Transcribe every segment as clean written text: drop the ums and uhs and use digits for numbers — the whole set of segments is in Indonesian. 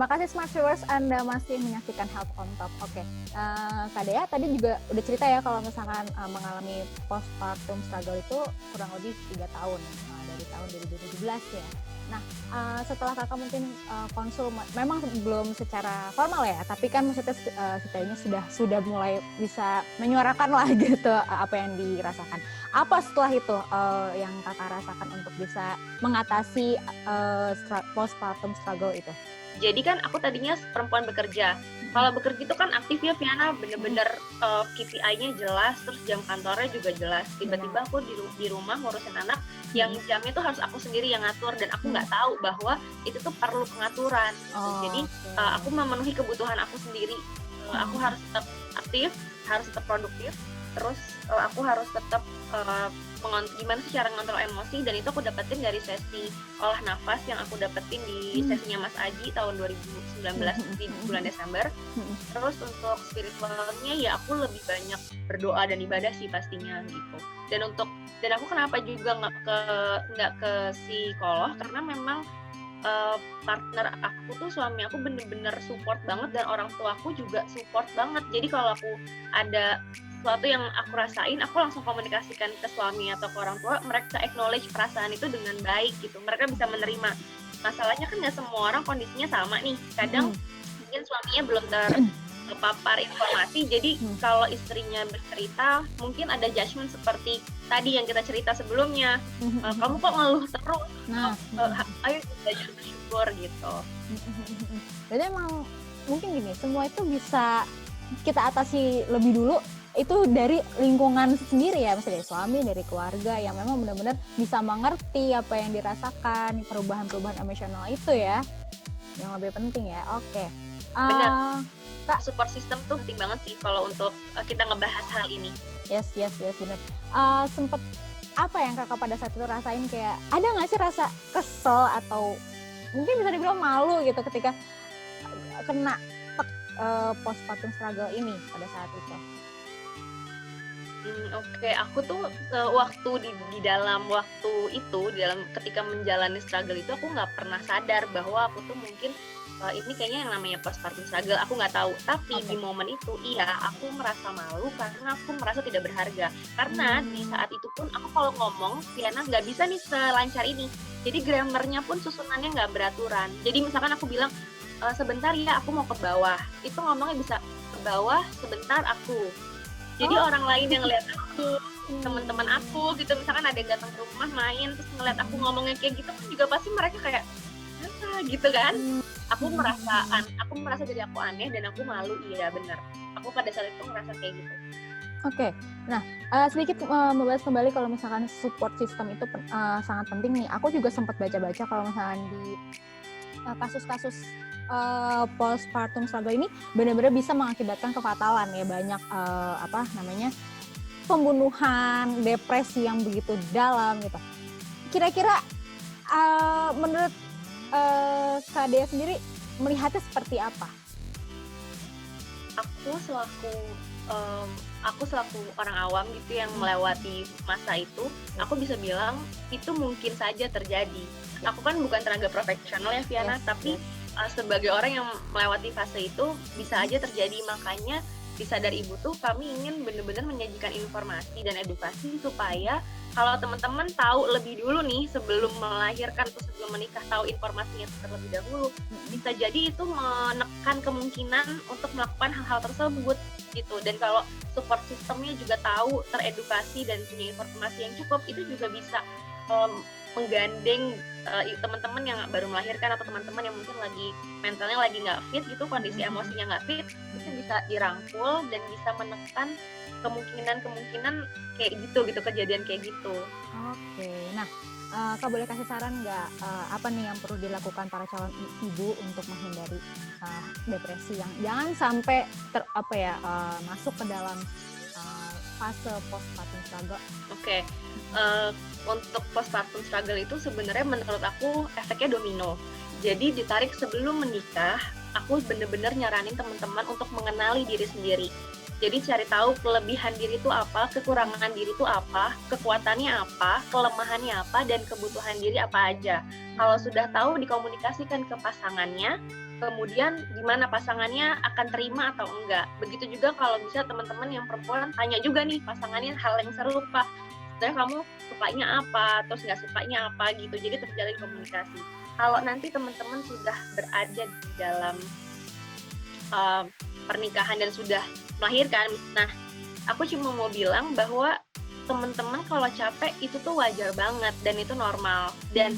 Terima kasih Smart Viewers, Anda masih menyaksikan Health on Top. Oke, Kak Dea tadi juga udah cerita ya kalau misalkan mengalami postpartum struggle itu kurang lebih 3 tahun, dari tahun 2017 ya. Nah, setelah kakak mungkin konsul, memang belum secara formal ya, tapi kan maksudnya setidaknya sudah mulai bisa menyuarakan lah gitu apa yang dirasakan. Apa setelah itu yang kakak rasakan untuk bisa mengatasi postpartum struggle itu? Jadi kan aku tadinya perempuan bekerja. Kalau bekerja itu kan aktif ya Viana, bener-bener KPI-nya jelas, terus jam kantornya juga jelas. Tiba-tiba aku di rumah ngurusin anak, yang jamnya tuh harus aku sendiri yang ngatur, dan aku nggak tahu bahwa itu tuh perlu pengaturan. Jadi aku memenuhi kebutuhan aku sendiri. Aku harus tetap aktif, harus tetap produktif, terus aku harus tetap gimana sih cara ngontrol emosi, dan itu aku dapetin dari sesi olah nafas yang aku dapetin di sesinya Mas Aji tahun 2019 di bulan Desember. Terus untuk spiritualnya ya aku lebih banyak berdoa dan ibadah sih pastinya gitu. Dan aku kenapa juga nggak ke psikolog, karena memang partner aku tuh, suami aku bener-bener support banget, dan orang tua aku juga support banget. Jadi kalau aku ada sesuatu yang aku rasain, aku langsung komunikasikan ke suami atau ke orang tua, mereka acknowledge perasaan itu dengan baik gitu, mereka bisa menerima. Masalahnya kan nggak semua orang kondisinya sama nih, kadang mungkin suaminya belum terpapar informasi, jadi kalau istrinya bercerita mungkin ada judgement seperti tadi yang kita cerita sebelumnya, kamu kok ngeluh terus, ayo belajar bersyukur gitu. Jadi emang mungkin gini, semua itu bisa kita atasi lebih dulu itu dari lingkungan sendiri ya, misalnya dari suami, dari keluarga yang memang benar-benar bisa mengerti apa yang dirasakan, perubahan-perubahan emosional itu ya, yang lebih penting ya. Oke. Benar. Kak, support system tuh penting banget sih kalau untuk kita ngebahas hal ini. Yes, benar. Sempet apa yang kakak pada saat itu rasain, kayak ada nggak sih rasa kesel atau mungkin bisa dibilang malu gitu ketika kena postpartum struggle ini pada saat itu? Oke, aku tuh waktu di dalam waktu itu, ketika menjalani struggle itu, aku nggak pernah sadar bahwa aku tuh mungkin ini kayaknya yang namanya postpartum struggle, aku nggak tahu. Tapi di momen itu, iya, aku merasa malu karena aku merasa tidak berharga. Karena di saat itu pun aku kalau ngomong, Tiana nggak bisa nih selancar ini. Jadi grammarnya pun susunannya nggak beraturan. Jadi misalkan aku bilang, sebentar ya aku mau ke bawah, itu ngomongnya bisa ke bawah sebentar aku. Jadi orang lain yang ngeliat aku, teman-teman aku gitu, misalkan ada yang datang ke rumah main terus ngeliat aku ngomongnya kayak gitu kan juga pasti mereka kayak apa gitu kan. Aku merasa jadi aku aneh dan aku malu. Iya benar, aku pada saat itu ngerasa kayak gitu. Oke, nah sedikit membahas kembali kalau misalkan support system itu sangat penting nih. Aku juga sempat baca-baca kalau misalkan di kasus-kasus postpartum struggle ini benar-benar bisa mengakibatkan kefatalan ya, banyak pembunuhan, depresi yang begitu dalam gitu. Kira-kira menurut Kak Dea sendiri melihatnya seperti apa? Aku selaku orang awam gitu yang melewati masa itu, aku bisa bilang itu mungkin saja terjadi. Aku kan bukan tenaga profesional ya Viana, tapi sebagai orang yang melewati fase itu bisa aja terjadi. Makanya di Sadar Ibu tuh kami ingin benar-benar menyajikan informasi dan edukasi supaya kalau teman-teman tahu lebih dulu nih sebelum melahirkan atau sebelum menikah, tahu informasinya terlebih dahulu, bisa jadi itu menekan kemungkinan untuk melakukan hal-hal tersebut gitu. Dan kalau support sistemnya juga tahu, teredukasi dan punya informasi yang cukup, itu juga bisa menggandeng teman-teman yang baru melahirkan atau teman-teman yang mungkin lagi mentalnya lagi nggak fit gitu, kondisi emosinya nggak fit, itu bisa dirangkul dan bisa menekan kemungkinan kayak gitu kejadian kayak gitu. Oke, nah Kak boleh kasih saran nggak apa nih yang perlu dilakukan para calon ibu untuk menghindari depresi yang jangan sampai masuk ke dalam fase postpartum struggle? Oke. Untuk postpartum struggle itu sebenarnya menurut aku efeknya domino. Jadi ditarik sebelum menikah, aku benar-benar nyaranin teman-teman untuk mengenali diri sendiri. Jadi cari tahu kelebihan diri itu apa, kekurangan diri itu apa, kekuatannya apa, kelemahannya apa, dan kebutuhan diri apa aja. Kalau sudah tahu, dikomunikasikan ke pasangannya, kemudian gimana pasangannya akan terima atau enggak. Begitu juga kalau bisa teman-teman yang perempuan tanya juga nih pasangannya hal yang serupa, sebenarnya kamu sukanya apa, terus nggak sukanya apa gitu. Jadi terjalin komunikasi. Kalau nanti teman-teman sudah berada di dalam pernikahan dan sudah melahirkan, nah aku cuma mau bilang bahwa teman-teman kalau capek itu tuh wajar banget dan itu normal, dan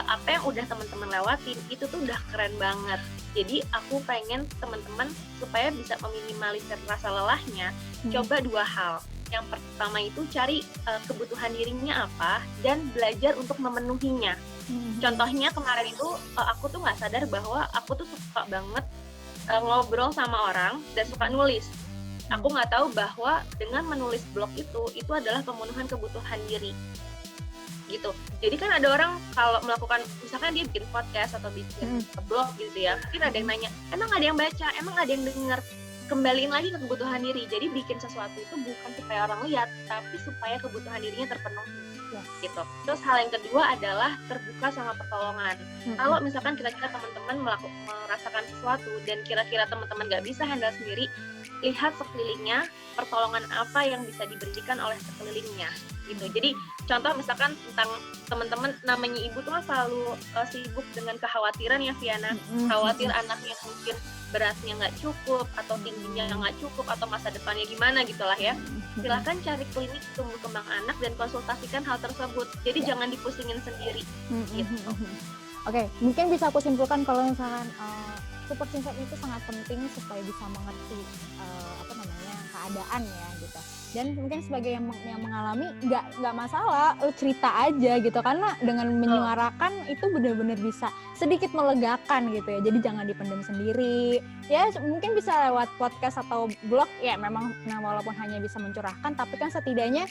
apa yang udah teman-teman lewatin itu tuh udah keren banget. Jadi aku pengen teman-teman supaya bisa meminimalisir rasa lelahnya, coba 2 hal. Yang pertama itu cari kebutuhan dirinya apa dan belajar untuk memenuhinya. Contohnya kemarin itu aku tuh nggak sadar bahwa aku tuh suka banget ngobrol sama orang dan suka nulis. Aku nggak tahu bahwa dengan menulis blog itu adalah pemenuhan kebutuhan diri gitu. Jadi kan ada orang kalau melakukan, misalkan dia bikin podcast atau bikin blog gitu ya, mungkin ada yang nanya, emang ada yang baca, emang ada yang dengar? Kembaliin lagi ke kebutuhan diri. Jadi bikin sesuatu itu bukan supaya orang lihat, tapi supaya kebutuhan dirinya terpenuhi. Gitu. Terus hal yang kedua adalah terbuka sama pertolongan. Kalau misalkan kira-kira teman-teman merasakan sesuatu dan kira-kira teman-teman nggak bisa handle sendiri, lihat sekelilingnya pertolongan apa yang bisa diberikan oleh sekelilingnya gitu. Jadi contoh misalkan tentang teman-teman, namanya ibu tuh kan selalu sibuk dengan kekhawatiran ya Viana, khawatir anaknya mungkin beratnya nggak cukup atau tingginya nggak cukup atau masa depannya gimana gitulah ya. Silahkan cari klinik tumbuh kembang anak dan konsultasikan hal tersebut. Jadi jangan dipusingin sendiri gitu. Oke, mungkin bisa aku simpulkan kalau misalkan support system itu sangat penting supaya bisa mengerti keadaan ya gitu. Dan mungkin sebagai yang mengalami nggak masalah, cerita aja gitu, karena dengan menyuarakan itu benar-benar bisa sedikit melegakan gitu ya. Jadi jangan dipendam sendiri. Ya mungkin bisa lewat podcast atau blog ya, memang walaupun hanya bisa mencurahkan, tapi kan setidaknya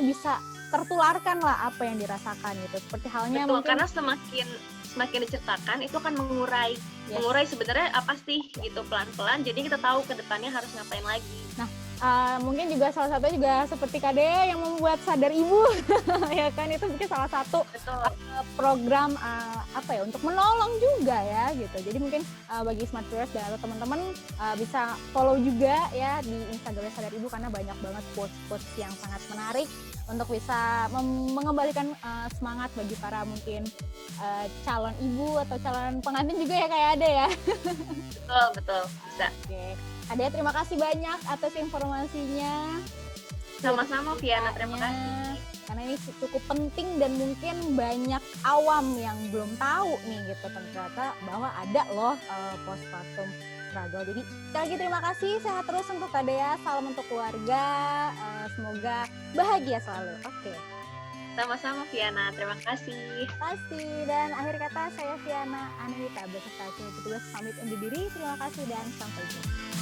bisa tertularkan lah apa yang dirasakan gitu. Seperti halnya mungkin karena semakin diceritakan itu akan mengurai sebenarnya apa sih gitu pelan-pelan, jadi kita tahu ke depannya harus ngapain lagi. Nah, mungkin juga salah satu juga seperti KDA yang membuat Sadar Ibu ya kan, itu mungkin salah satu program untuk menolong juga ya gitu. Jadi mungkin bagi Smart Viewers dan atau teman-teman bisa follow juga ya di Instagram Sadar Ibu, karena banyak banget quotes yang sangat menarik untuk bisa mengembalikan semangat bagi para mungkin calon ibu atau calon pengantin juga ya, kayak ada ya. Betul bisa. Oke. Adea, terima kasih banyak atas informasinya. Sama-sama Viana, terima kasih. Karena ini cukup penting dan mungkin banyak awam yang belum tahu nih gitu ternyata bahwa ada loh postpartum struggle. Jadi sekali lagi terima kasih, sehat terus untuk Adea, salam untuk keluarga, semoga bahagia selalu. Oke. Sama-sama Viana, terima kasih. Terima kasih, dan akhir kata saya Viana Anita beserta petugas pamit undur diri. Terima kasih dan sampai jumpa.